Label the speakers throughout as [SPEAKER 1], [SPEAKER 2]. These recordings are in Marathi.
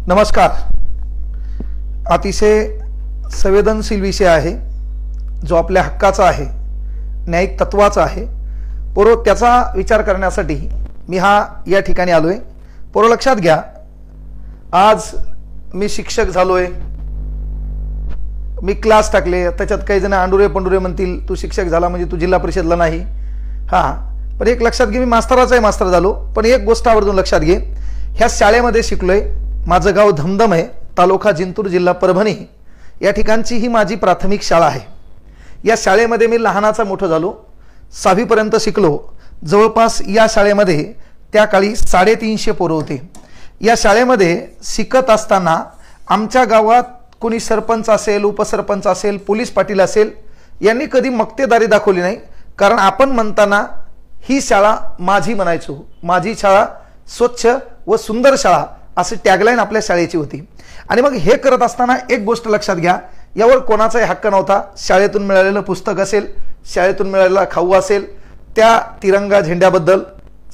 [SPEAKER 1] नमस्कार. अतिशय संवेदनशील विषय आहे जो आपल्या हक्काचा आहे, न्यायिक तत्वाचा आहे. पूर्व त्याचा विचार करण्यासाठी मी या ठिकाणी आलोय. पूर्व लक्षात घ्या, आज मी शिक्षक झालोय, मी क्लास टाकले. त्याच्यात काही जण आंडुरे पंडुरे म्हणतील तू शिक्षक झाला म्हणजे तू जिल्हा परिषदला नाही. पण एक लक्षात घे, मी मास्तराचाही मास्तर झालो. पण एक गोष्ट आवर्जून लक्षात घे, ह्या शाळेमध्ये शिकलोय. माझं गाव धमधम आहे, तालुका जिंतूर, जिल्हा परभणी. या ठिकाणची ही माझी प्राथमिक शाळा आहे. या शाळेमध्ये मी लहानाचा मोठं झालो, 6वी पर्यंत शिकलो. जवळपास या शाळेमध्ये त्या काळी 350 पोरं होते. या शाळेमध्ये शिकत असताना आमच्या गावात कोणी सरपंच असेल, उपसरपंच असेल, पोलीस पाटील असेल, यांनी कधी मक्तेदारी दाखवली नाही. कारण आपण म्हणताना ही शाळा माझी म्हणायचो. माझी शाळा स्वच्छ व सुंदर शाळा असे टॅगलाईन आपल्या शाळेची होती. आणि मग हे करत असताना एक गोष्ट लक्षात घ्या, यावर कोणाचाही हक्क नव्हता. शाळेतून मिळालेलं पुस्तक असेल, शाळेतून मिळालेला खाऊ असेल, त्या तिरंगा झेंड्याबद्दल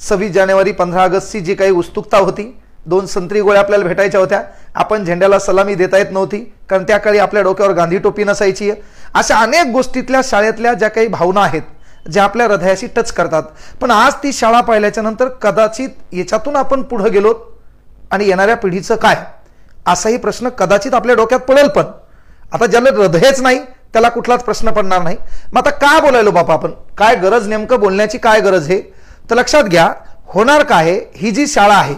[SPEAKER 1] 26 जानेवारी 15 ऑगस्टची जी काही उत्सुकता होती, 2 संत्री गोळ्या आपल्याला भेटायच्या होत्या. आपण झेंड्याला सलामी देता येत नव्हती कारण त्या काळी आपल्या डोक्यावर गांधी टोपी नसायची. अशा अनेक गोष्टीतल्या शाळेतल्या ज्या काही भावना आहेत ज्या आपल्या हृदयाशी टच करतात. पण आज ती शाळा पाहिल्याच्या नंतर कदाचित याच्यातून आपण पुढे गेलो आणि येणाऱ्या पिढीचं काय, असाही प्रश्न कदाचित आपल्या डोक्यात पडेल. पण आता ज्याला हृदयच नाही त्याला कुठलाच प्रश्न पडणार नाही. मग आता काय बोलायलो बापा आपण, काय गरज, नेमकं बोलण्याची काय गरज आहे? तर लक्षात घ्या, होणार काय आहे, ही जी शाळा आहे,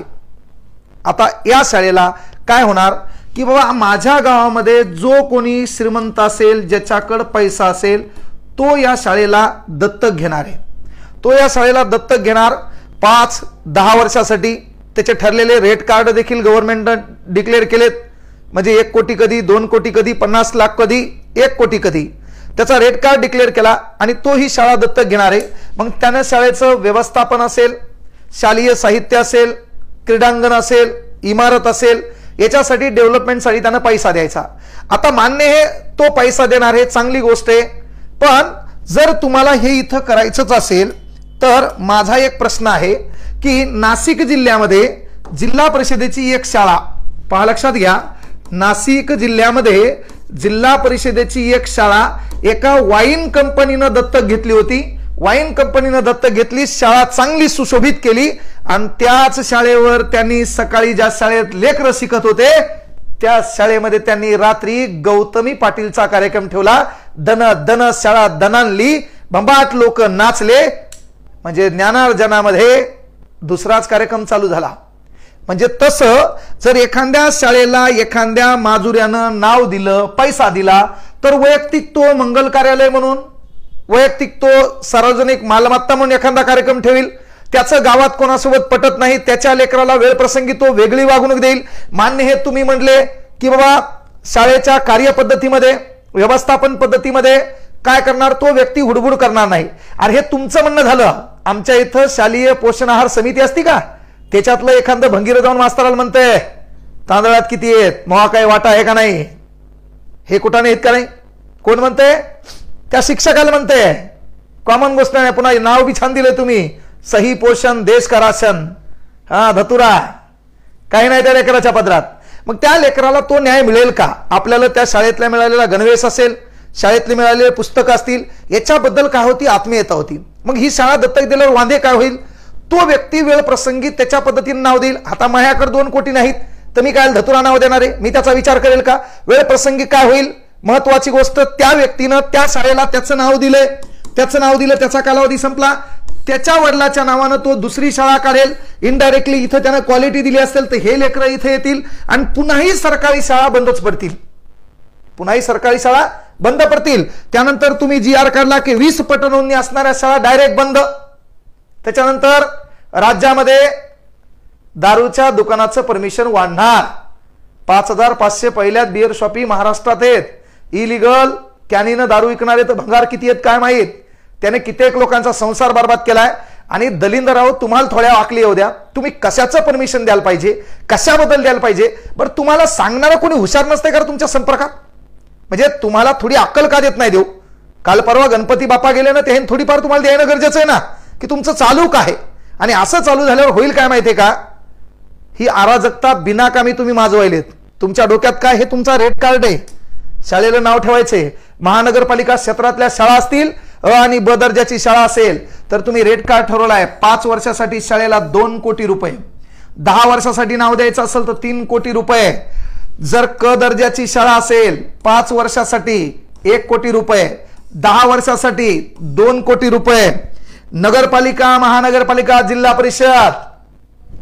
[SPEAKER 1] आता या शाळेला काय होणार की बाबा माझ्या गावामध्ये जो कोणी श्रीमंत असेल, ज्याच्याकडे पैसा असेल, तो या शाळेला दत्तक घेणार आहे. तो या शाळेला दत्तक घेणार 5-10 वर्षासाठी. त्याचे ठरलेले रेट कार्ड देखील गव्हर्नमेंटने डिक्लेअर केलेत. म्हणजे 1 कोटी कधी, 2 कोटी कधी, 50 लाख कधी, 1 कोटी कधी, त्याचा रेट कार्ड डिक्लेअर केला आणि तो ही शाळा दत्तक घेणार आहे. मग त्यानं शाळेचं व्यवस्थापन असेल, शालेय साहित्य असेल, क्रीडांगण असेल, इमारत असेल, याच्यासाठी डेव्हलपमेंटसाठी त्यानं पैसा द्यायचा. आता मान्य आहे, तो पैसा देणार आहे, चांगली गोष्ट आहे. पण जर तुम्हाला हे इथं करायचंच असेल तर माझा एक प्रश्न आहे की नाशिक जिल्ह्यामध्ये जिल्हा परिषदेची एक शाळा पहा, लक्षात घ्या, नाशिक जिल्ह्यामध्ये जिल्हा परिषदेची एक शाळा एका वाईन कंपनीनं दत्तक घेतली होती. वाईन कंपनीनं दत्तक घेतली, शाळा चांगली सुशोभित केली आणि त्याच शाळेवर त्यांनी सकाळी ज्या शाळेत लेकरं शिकत होते त्या शाळेमध्ये त्यांनी रात्री गौतमी पाटीलचा कार्यक्रम ठेवला. दन दन शाळा दणानली, बंबाट लोक नाचले. म्हणजे ज्ञानार्जनामध्ये दुसराच कार्यक्रम चालू झाला. म्हणजे तसं जर एखाद्या शाळेला एखाद्या माजुऱ्यानं नाव दिलं, पैसा दिला, तर वैयक्तिक तो मंगल कार्यालय म्हणून, वैयक्तिक तो सार्वजनिक मालमत्ता म्हणून एखादा कार्यक्रम ठेवील. त्याचं गावात कोणासोबत पटत नाही, त्याच्या लेकराला वेळ प्रसंगी तो वेगळी वागणूक देईल. मान्य हे तुम्ही म्हणले की बाबा शाळेच्या कार्यपद्धतीमध्ये, व्यवस्थापन पद्धतीमध्ये काय करणार, तो व्यक्ती हुडबुड करणार नाही. अरे हे तुमचं म्हणणं झालं. आमच्या इथं शालेय पोषण आहार समिती असती का, त्याच्यातलं एखादं भंगीर जाऊन मास्तराला म्हणतंय तांदळात किती आहेत, महा काही वाटा आहे का नाही, हे कुठाने आहेत का नाही, कोण म्हणतंय? त्या शिक्षकाला म्हणतंय. कॉमन गोष्ट नाही. पुन्हा नाव बी छान दिलंय तुम्ही, सही पोषण देश का राशन. धतुरा काही नाही त्या लेकराच्या पदरात. मग त्या लेकराला तो न्याय मिळेल का? आपल्याला त्या शाळेतल्या मिळालेला गणवेश असेल, शाळेतले मिळालेले पुस्तक असतील, याच्याबद्दल काय होती, आत्मीयता होती. मग ही शाळा दत्तक दिल्यावर वांदे काय होईल? तो व्यक्ती वेळ प्रसंगी त्याच्या पद्धतीने नाव देईल. आता माझ्याकडे 2 कोटी नाहीत तर मी काय धतुरा नाव देणार आहे? मी त्याचा विचार करेल का? वेळ प्रसंगी काय होईल? महत्वाची गोष्ट, त्या व्यक्तीनं त्या शाळेला त्याचं नाव दिलंय, त्याचा कालावधी संपला, त्याच्या वडिलाच्या नावानं तो दुसरी शाळा काढेल. इनडायरेक्टली इथं त्यानं क्वालिटी दिली असेल तर हे लेकरं इथे येतील आणि पुन्हाही सरकारी शाळा बंदच पडतील. त्यानंतर तुम्ही GR काढला की 20 पट नोंदणी असणाऱ्या शाळा डायरेक्ट बंद. त्याच्यानंतर राज्यामध्ये दारूच्या दुकानाचं परमिशन वाढणार. 5500 पहिल्यात बिअर शॉपी महाराष्ट्रात आहेत. इलिगल कॅनीनं दारू विकणारे तर भंगार किती आहेत काय माहीत. त्याने कित्येक लोकांचा संसार बर्बाद केलाय. आणि दलिंदराव, तुम्हाला थोड्या आकली येऊ द्या, तुम्ही कशाचं परमिशन द्यायला पाहिजे, कशाबद्दल द्यायला पाहिजे, बरं तुम्हाला सांगणारं कोणी हुशार नसते का तुमच्या संपर्कात? म्हणजे तुम्हाला थोडी अक्कल का देत नाही देऊ? काल परवा गणपती बाप्पा गेले ना, ते थोडीफार तुम्हाला द्यायला गरजेचं आहे ना, की तुमचं चालू काय. आणि असं चालू झाल्यावर होईल काय माहितीये का, ही अराजकता बिनाकामी तुम्ही माजवायलेत. तुमच्या डोक्यात काय, हे तुमचा रेड कार्ड आहे. शाळेला नाव ठेवायचे. महानगरपालिका क्षेत्रातल्या शाळा असतील, अ आणि ब दर्जाची शाळा असेल तर तुम्ही रेड कार्ड ठरवला आहे. 5 वर्षासाठी शाळेला 2 कोटी रुपये, 10 वर्षासाठी नाव द्यायचं असेल तर 3 कोटी रुपये. जर क दर्जाची शाळा असेल 5 वर्षासाठी 1 कोटी रुपये, 10 वर्षासाठी 2 कोटी रुपये. नगरपालिका, महानगरपालिका, जिल्हा परिषद,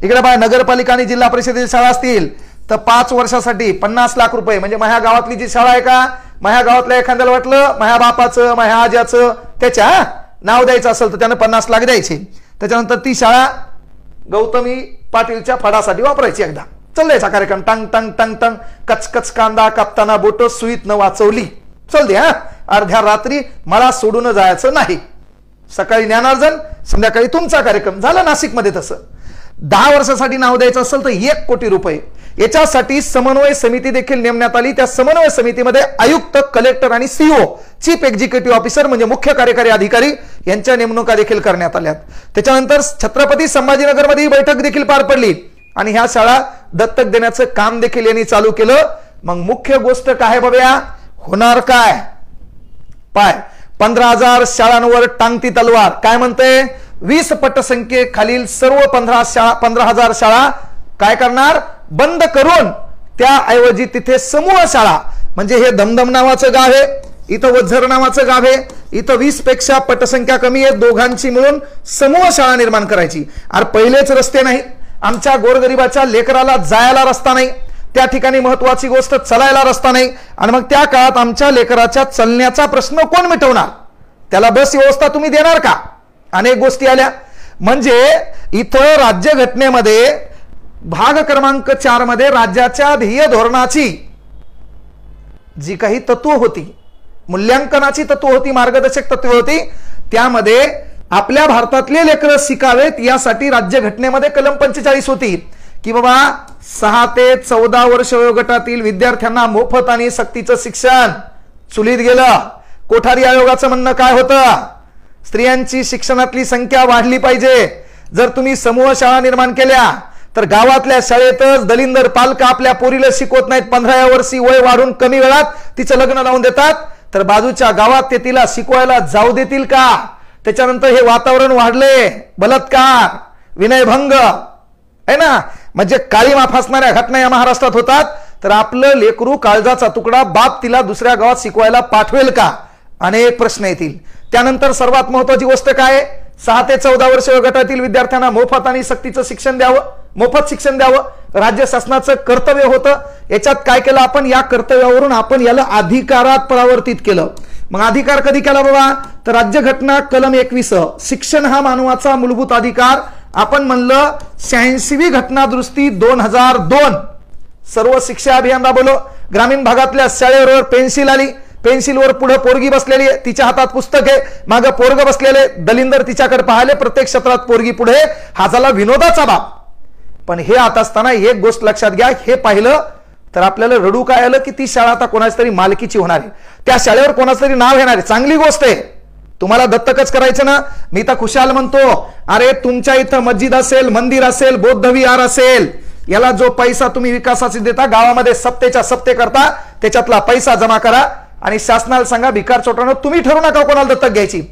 [SPEAKER 1] इकडे बघा, नगरपालिका आणि जिल्हा परिषदेची शाळा असतील तर 5 वर्षासाठी 50 लाख रुपये. म्हणजे माझ्या गावातली जी शाळा आहे का, माझ्या गावातल्या एखाद्याला वाटलं माझ्या बापाचं, माझ्या आज्याचं त्याच्या नाव द्यायचं असेल तर त्यानं 50 लाख द्यायचे. त्याच्यानंतर ती शाळा गौतमी पाटीलच्या फडासाठी वापरायची. एकदा चाललायचा कार्यक्रम. टंग टंग टंग टंग, कचकच कांदा कापताना बोट सुईत न वाचवली. चल दे, अर्ध्या रात्री मला सोडून जायचं नाही. सकाळी ज्ञानार्जन, संध्याकाळी तुमचा कार्यक्रम. झाला नाशिकमध्ये तसं. 10 वर्षासाठी नाव द्यायचं असेल तर 1 कोटी रुपये. याच्यासाठी समन्वय समिती देखील नेमण्यात आली. त्या समन्वय समितीमध्ये आयुक्त, कलेक्टर आणि सीईओ, चीफ एक्झिक्युटिव्ह ऑफिसर म्हणजे मुख्य कार्यकारी अधिकारी यांच्या नेमणुका देखील करण्यात आल्या. त्याच्यानंतर छत्रपती संभाजीनगरमध्ये बैठक देखील पार पडली आणि ह्या शाळा दत्तक देण्याचं काम देखील यांनी चालू केलं. मग मुख्य गोष्ट काय बघूया, होणार काय? पाय 15,000 शाळांवर टांगती तलवार. काय म्हणते? 20 पटसंख्येखालील सर्व 15,000 शाळा काय करणार? बंद करून त्याऐवजी तिथे समूह शाळा, म्हणजे हे दमदम नावाचं गाव आहे, इथं वझर नावाचं गाव आहे, इथं 20 पेक्षा पटसंख्या कमी आहे, दोघांची मिळून समूह शाळा निर्माण करायची. आणि पहिलेच रस्ते नाहीत, आमच्या गोरगरिबाच्या लेकराला जायला रस्ता नाही, त्या ठिकाणी महत्वाची गोष्ट चलायला रस्ता नाही. आणि मग त्या काळात आमच्या लेकराच्या चलण्याचा प्रश्न कोण मिटवणार? त्याला बस व्यवस्था तुम्ही देणार का? अनेक गोष्टी आल्या. म्हणजे इथं राज्यघटनेमध्ये भाग क्रमांक 4 मध्ये राज्याच्या ध्येय धोरणाची जी काही तत्व होती, मूल्यांकनाची तत्व होती, मार्गदर्शक तत्व होती, त्यामध्ये आपल्या भारतातले लेकरं शिकावेत यासाठी राज्यघटनेमध्ये कलम 45 होती की बाबा 6 ते 14 वर्ष वयोगटातील विद्यार्थ्यांना मोफत आणि सक्तीचं शिक्षण चुलीत गेलं. कोठारी आयोगाचं म्हणणं काय होतं? स्त्रियांची शिक्षणातली संख्या वाढली पाहिजे. जर तुम्ही समूह शाळा निर्माण केल्या तर गावातल्या शाळेतच दलिंदर पालक आपल्या पोरीला शिकवत नाहीत. 15व्या वर्षी वय वाढून कमी वेळात तिचं लग्न लावून देतात, तर बाजूच्या गावात ते तिला शिकवायला जाऊ देतील का? त्याच्यानंतर हे वातावरण वाढले, बलात्कार, विनयभंग आहे ना, म्हणजे काळीमा फासणाऱ्या घटना या महाराष्ट्रात होतात. तर आपलं लेकरू काळजाचा तुकडा बाप तिला दुसऱ्या गावात शिकवायला पाठवेल का? अनेक प्रश्न येतील. त्यानंतर सर्वात महत्वाची गोष्ट काय? 6 ते 14 वर्ष गटातील विद्यार्थ्यांना मोफत आणि सक्तीचं शिक्षण द्यावं, मोफत शिक्षण द्यावं, राज्य शासनाचं कर्तव्य होतं. याच्यात काय केलं आपण? या कर्तव्यावरून आपण याला अधिकारात परावर्तित केलं. मग अधिकार कधी केला बाबा? तर राज्यघटना कलम 21, शिक्षण हा मानवाचा मूलभूत अधिकार. आपण म्हणलं 86वी घटना दुरुस्ती 2002, सर्व शिक्षा अभियान राबवलं. ग्रामीण भागातल्या शाळेवर पेन्सिल आली, पेन्सिलवर पुढे पोरगी बसलेली आहे, तिच्या हातात पुस्तक आहे, मागे पोरग बसलेले, दलिंदर तिच्याकडे पाहिले, प्रत्येक क्षेत्रात पोरगी पुढे. हा झाला विनोदाचा बाप. पण हे आता असताना एक गोष्ट लक्षात घ्या, हे पाहिलं तर आपल्याला रडू काय आलं की ती शाळा आता कोणाच तरी मालकीची होणार आहे, त्या शाळेवर कोणाच तरी नाव येणार आहे. चांगली गोष्ट आहे, तुम्हाला दत्तकच करायचं ना. मी तर खुशाल म्हणतो, अरे तुमच्या इथं मस्जिद असेल, मंदिर असेल, बौद्ध विहार असेल, याला जो पैसा तुम्ही विकासाचा देता, गावामध्ये सप्तेच्या सप्ते करता, त्याच्यातला पैसा जमा करा आणि शासनाला सांगा भिकार चोटानं तुम्ही ठरवू नका कोणाला दत्तक घ्यायची.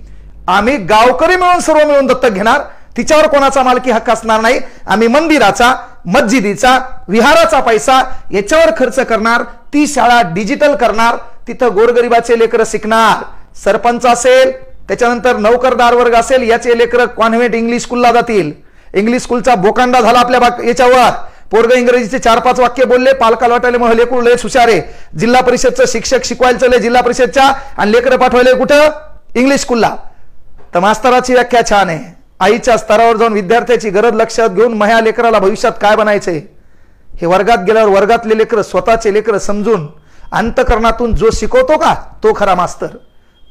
[SPEAKER 1] आम्ही गावकरी मिळून सर्व मिळून दत्तक घेणार, तिच्यावर कोणाचा मालकी हक्क असणार नाही. आम्ही मंदिराचा, मस्जिदीचा, विहाराचा पैसा याच्यावर खर्च करणार, ती शाळा डिजिटल करणार, तिथं गोरगरिबाचे लेकरं शिकणार. सरपंच असेल, त्याच्यानंतर नोकरदार वर्ग असेल, याचे लेकरं कॉन्व्हेंट इंग्लिश स्कूलला जातील. इंग्लिश स्कूलचा बोकांडा झाला आपल्या याच्यावर. पोरग इंग्रजीचे 4-5 वाक्य बोलले, पालकाला वाटायले मग लेकरू लय हुशार आहे, जिल्हा परिषदचं शिक्षक शिकवायला चले जिल्हा परिषदच्या, आणि लेकरं पाठवले कुठं? इंग्लिश स्कूलला. तर मास्तराची व्याख्या छान आहे, आईच्या स्तरावर जाऊन विद्यार्थ्याची गरज लक्षात घेऊन माझ्या लेकराला भविष्यात काय बनायचंय हे वर्गात गेल्यावर वर्गातले लेकरं, स्वतःचे लेकरं समजून अंतकरणातून जो शिकवतो का तो खरा मास्तर.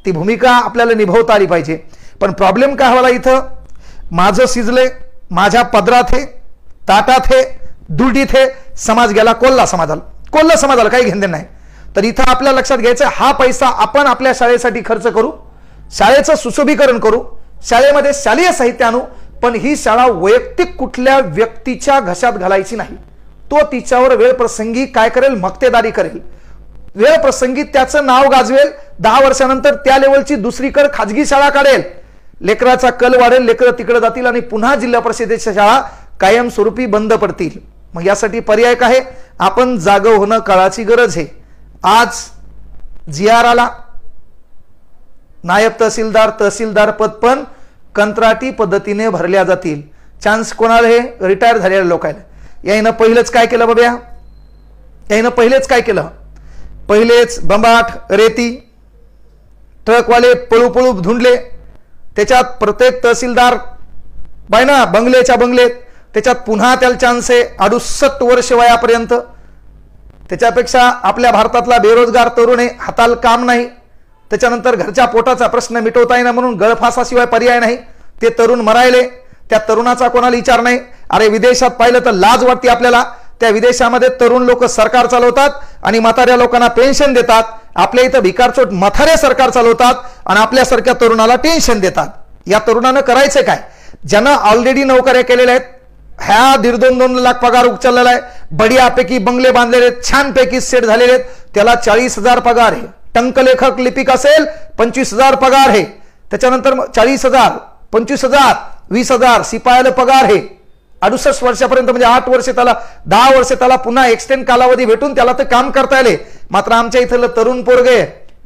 [SPEAKER 1] ती भूमिका आपल्याला निभावता आली पाहिजे. पण प्रॉब्लेम काय व्हायला इथं? माझं शिजले, माझ्या पदरात हे, ताटात हे, दुर्डीत हे, समाज गेला कोल्हा समाजाला. कोल्हा समाजाला काही घेणं नाही. तर इथं आपल्या लक्षात घ्यायचं, हा पैसा आपण आपल्या शाळेसाठी खर्च करू, शाळेचं सुशोभीकरण करू, शाळेमध्ये शालेय साहित्य आणू, पण ही शाळा वैयक्तिक कुठल्या व्यक्तीच्या घशात घालायची नाही. तो तिच्यावर वेळ प्रसंगी काय करेल, मक्तेदारी करेल, वेळ प्रसंगी त्याचं नाव गाजवेल. 10 वर्षानंतर त्या लेवलची दुसरीकडे खाजगी शाळा काढेल. लेकराचा कल वाढेल, लेकरं तिकडे जातील आणि पुन्हा जिल्हा परिषदेच्या शाळा कायमस्वरूपी बंद पडतील. मग यासाठी पर्याय काय? आपण जागं होणं काळाची गरज आहे. आज GR आला, नायब तहसीलदार तहसीलदार पद पण कंत्राटी पद्धतीने भरल्या जातील. चान्स कोणाला? हे रिटायर झालेल्या लोकांना. यानं पहिलेच काय केलं बाब्या? यानं पहिलेच काय केलं? पहिलेच बंबाट रेती ट्रकवाले पळू पळू धुंडले. त्याच्यात प्रत्येक तहसीलदार बायना बंगलेच्या बंगलेत. त्याच्यात पुन्हा त्याला चान्स आहे 68 वर्ष वयापर्यंत. त्याच्यापेक्षा आपल्या भारतातला बेरोजगार तरुण आहे, हाताला काम नाही, त्याच्यानंतर घरच्या पोटाचा प्रश्न मिटवता येईना म्हणून गळफासाशिवाय पर्याय नाही. ते तरुण मरायले, त्या तरुणाचा कोणाला विचार नाही. अरे विदेशात पाहिलं तर लाज वाटते आपल्याला. त्या विदेशामध्ये तरुण लोक सरकार चालवतात आणि म्हाताऱ्या लोकांना पेन्शन देतात. आपल्या इथं भिकारचोट म्हातारे सरकार चालवतात आणि आपल्यासारख्या तरुणाला टेन्शन देतात. या तरुणानं करायचं काय? ज्यानं ऑलरेडी नोकऱ्या केलेल्या आहेत, ह्या 1.5-2 लाख पगार उचललेला आहे, बढियापैकी बंगले बांधलेले आहेत, छानपैकी सेट झालेले आहेत, त्याला 40,000 पगार आहे. टंकलेखक लिपिक असेल 25,000 पगार आहे. त्याच्यानंतर 40,000, 25,000, 20,000 शिपायाला पगार आहे. 68 वर्षापर्यंत म्हणजे 8 वर्ष त्याला, 10 वर्ष त्याला पुन्हा एक्सटेंड कालावधी भेटून त्याला ते काम करता येईल. मात्र आमच्या इथलं तरुण पोरगे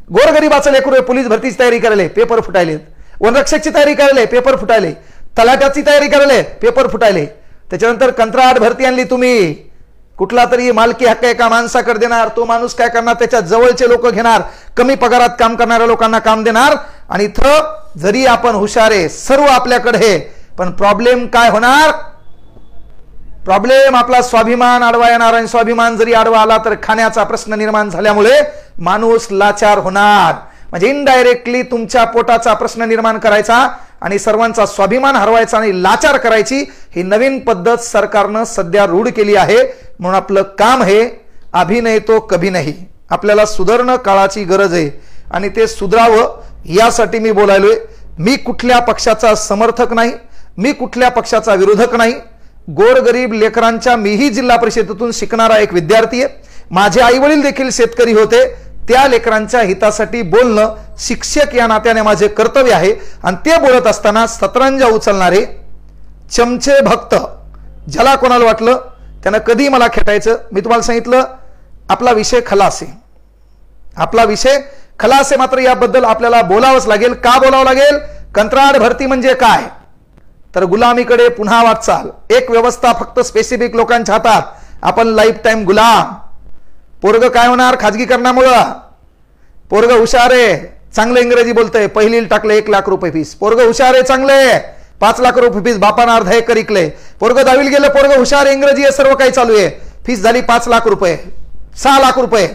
[SPEAKER 1] गोरगरीबाचं लेकरू पोलीस भरतीची तयारी करायले, पेपर फुटायले, वनरक्षकची तयारी करायले, पेपर फुटायले, तलाट्याची तयारी करायले, पेपर फुटायले. त्याच्यानंतर कंत्राट भरती आणली तुम्ही, कुठला तरी मालकी हक्क एका माणसाकडे देणार, तो माणूस काय करणार, त्याच्या जवळचे लोक घेणार, कमी पगारात काम करणाऱ्या लोकांना काम देणार. आणि इथं जरी आपण हुशार आहे, सर्व आपल्याकडे, पण प्रॉब्लेम काय होणार? प्रॉब्लेम आपला स्वाभिमान आडवा येणार. आणि स्वाभिमान जरी आडवा आला तर खाण्याचा प्रश्न निर्माण झाल्यामुळे माणूस लाचार होणार. म्हणजे इनडायरेक्टली तुमच्या पोटाचा प्रश्न निर्माण करायचा आणि सर्वांचा स्वाभिमान हरवायचा आणि लाचार करायची ही नवीन पद्धत सरकारनं सध्या रूढ केली आहे. म्हणून आपलं काम हे अभी नाही तो कभी नाही. आपल्याला सुधारणं काळाची गरज आहे आणि ते सुधारावं यासाठी मी बोलायलोय. मी कुठल्या पक्षाचा समर्थक नाही, मी कुठल्या पक्षाचा विरोधक नाही. गोरगरीब लेकरांच्या, मीही जिल्हा परिषदेतून शिकणारा एक विद्यार्थी आहे. माझे आई वडील देखील शेतकरी होते. त्या लेकरांच्या हितासाठी बोलणं शिक्षक या नात्याने माझे कर्तव्य आहे. आणि ते बोलत असताना सतरंजा उचलणारे चमचे भक्त, ज्याला कोणाला वाटलं त्यानं कधी मला खेटायचं. मी तुम्हाला सांगितलं आपला विषय खलास आहे, आपला विषय खलास आहे. मात्र याबद्दल आपल्याला बोलावंच लागेल. का बोलावं लागेल? कंत्राट भरती म्हणजे काय? तर गुलामीकडे पुन्हा वाटचाल. एक व्यवस्था फक्त स्पेसिफिक लोकांच्या हातात, आपण लाईफ टाइम गुलाम. पोरग काय होणार खाजगीकरणामुळं? पोरग हुशार आहे, चांगलं इंग्रजी बोलतंय, पहिलीला टाकलं 1 लाख रुपये फीस. पोरग हुशार आहे, चांगले 5 लाख रुपये फीस, बापानं अर्धा एकर इकले. पोरग 10वीला गेलं, पोरग हुशार, इंग्रजी आहे, सर्व काही चालू आहे, फीस झाली 5 लाख रुपये, 6 लाख रुपये.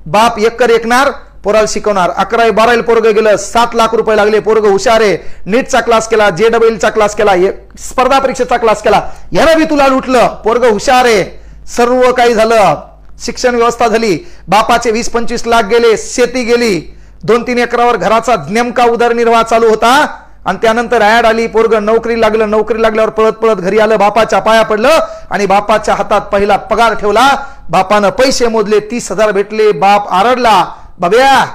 [SPEAKER 1] बाप एकर एकणार, पोराला शिकवणार. 11वी 12वीला पोरग गेलं, 7 लाख रुपये लागले. पोरग हुशार आहे, नीटचा क्लास केला, JEEचा क्लास केला, स्पर्धा परीक्षेचा क्लास केला, यानं बी तुला लुटलं. पोरग हुशार आहे, सर्व काही झालं, शिक्षण व्यवस्था झाली, बापाचे 20-25 लाख गेले, शेती गेली, 2-3 एकरावर घराचा नेमका उदरनिर्वाह चालू होता. आणि त्यानंतर ऍड आली, पोरग नोकरी लागलं, नोकरी लागल्यावर पळत पळत घरी आलं, बापाच्या पाया पडलं आणि बापाच्या हातात पहिला पगार ठेवला. बापानं पैसे मोजले, 30,000 भेटले. बाप आरडला, बाब्या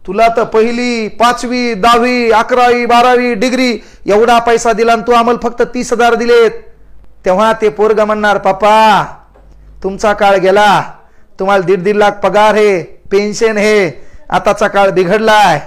[SPEAKER 1] तुला तर 1ली, 5वी, 10वी, 11वी, 12वी डिग्री एवढा पैसा दिला आणि तू आम्हाला फक्त 30,000 दिलेत. तेव्हा ते पोरग म्हणणार, पप्पा तुमचा काळ गेला, तुम्हाला 1.5 लाख पगार आहे, पेन्शन आहे, आताचा काळ बिघडलाय.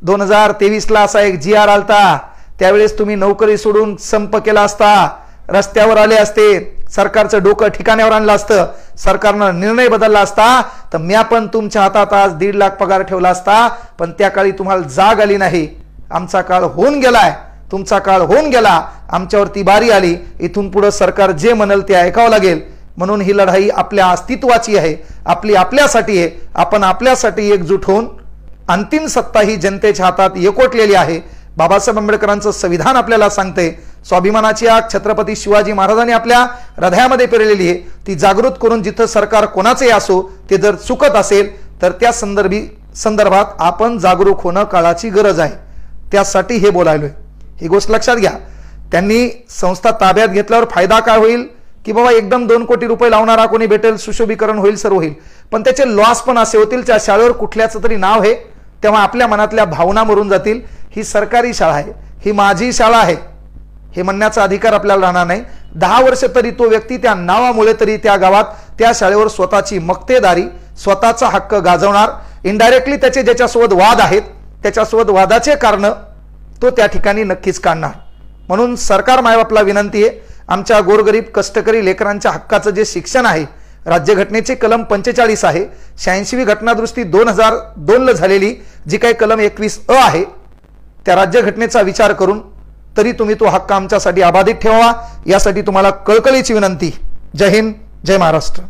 [SPEAKER 1] 2023ला असा एक GR आलता, त्यावेळेस तुम्ही नोकरी सोडून संप केला असता, रस्त्यावर आले असते, सरकारचं डोकं ठिकाण्यावर आणलं असतं, सरकारनं निर्णय बदलला असता, तर म्या पण तुमच्या हातात आज 1.5 लाख पगार ठेवला असता. पण त्या काळी तुम्हाला जाग आली नाही. आमचा काळ होऊन गेलाय, तुमचा काळ होऊन गेला, आमच्यावरती बारी आली. इथून पुढे सरकार जे म्हणेल ते ऐकावं लागेल. म्हणून ही लढाई आपल्या अस्तित्वाची आहे, आपली आपल्यासाठी आहे. आपण आपल्यासाठी एकजूट होऊन, अंतिम सत्ता ही जनतेच्या हातात एकवटलेली आहे. बाबासाहेब आंबेडकरांचं संविधान आपल्याला सांगते, स्वाभिमानाची आग छत्रपती शिवाजी महाराजांनी आपल्या हृदयामध्ये पेरलेली आहे. ती जागृत करून जिथं सरकार कोणाचे असो, ते जर चुकत असेल तर त्या संदर्भात आपण जागरूक होणं काळाची गरज आहे. त्यासाठी हे बोलायलोय. ही गोष्ट लक्षात घ्या. त्यांनी संस्था ताब्यात घेतल्यावर फायदा काय होईल की बाबा एकदम 2 कोटी रुपये लावणारा कोणी भेटेल, सुशोभीकरण होईल, सर्व होईल, पण त्याचे लॉस पण असे होतील त्या शाळेवर कुठल्याचं तरी नाव आहे, तेव्हा आपल्या मनातल्या भावना मरून जातील. ही सरकारी शाळा आहे, ही माझी शाळा आहे हे म्हणण्याचा अधिकार आपल्याला राहणार नाही. 10 वर्ष तरी तो व्यक्ती त्या नावामुळे तरी त्या गावात त्या शाळेवर स्वतःची मक्तेदारी, स्वतःचा हक्क गाजवणार. इनडायरेक्टली त्याचे ज्याच्यासोबत वाद आहेत त्याच्यासोबत वादाचे कारण तो त्या ठिकाणी नक्कीच काढणार. म्हणून सरकार मायबापला विनंती आहे, आमच्या गोरगरीब कष्टकरी लेकरांच्या हक्काचं जे शिक्षण आहे, राज्यघटनेचे कलम 45 आहे, 86वी घटनादुरुस्ती 2002 ला झालेली जी काही कलम 21 आहे त्या राज्यघटनेचा विचार करून तरी तुम्ही तो हक्क आमच्यासाठी अबाधित ठेवा, यासाठी तुम्हाला कळकळीची विनंती. जय हिंद, जय महाराष्ट्र.